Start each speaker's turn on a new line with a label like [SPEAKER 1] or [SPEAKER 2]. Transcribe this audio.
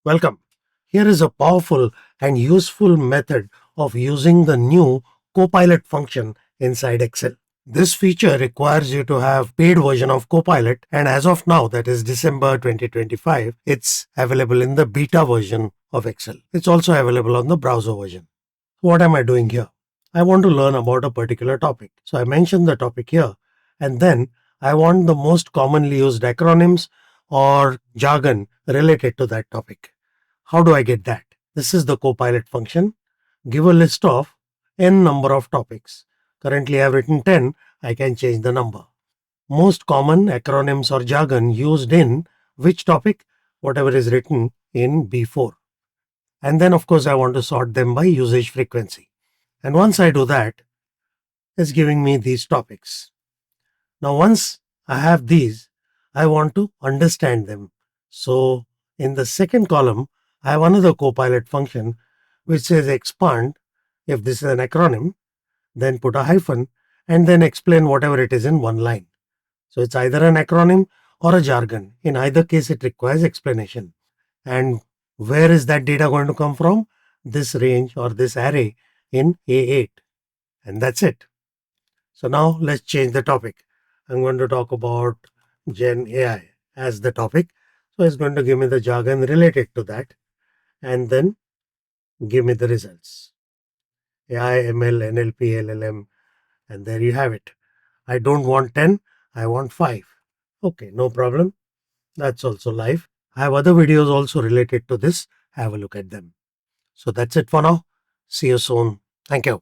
[SPEAKER 1] Welcome. Here is a powerful and useful method of using the new COPILOT function inside Excel. This feature requires you to have paid version of COPILOT, and as of now, that is December 2025, it's available in the beta version of Excel. It's also available on the browser version. What am I doing here? I want to learn about a particular topic. So I mention the topic here, and then I want the most commonly used acronyms or jargon related to that topic. How do I get that? This is the COPILOT function. Give a list of n number of topics. Currently I have written 10. I can change the number. Most common acronyms or jargon used in which topic? Whatever is written in B4. And then of course I want to sort them by usage frequency. And once I do that, it's giving me these topics. Now once I have these, I want to understand them. So in the second column, I have another COPILOT function which says expand. If this is an acronym, then put a hyphen and then explain whatever it is in one line. So it's either an acronym or a jargon. In either case, it requires explanation. And where is that data going to come from? This range or this array in A8. And that's it. So now let's change the topic. I'm going to talk about Gen AI as the topic. So it's going to give me the jargon related to that and then give me the results. AI, ML, NLP, LLM, and there you have it. I don't want 10, I want 5. Okay, no problem. That's also live. I have other videos also related to this. Have a look at them. So that's it for now. See you soon. Thank you.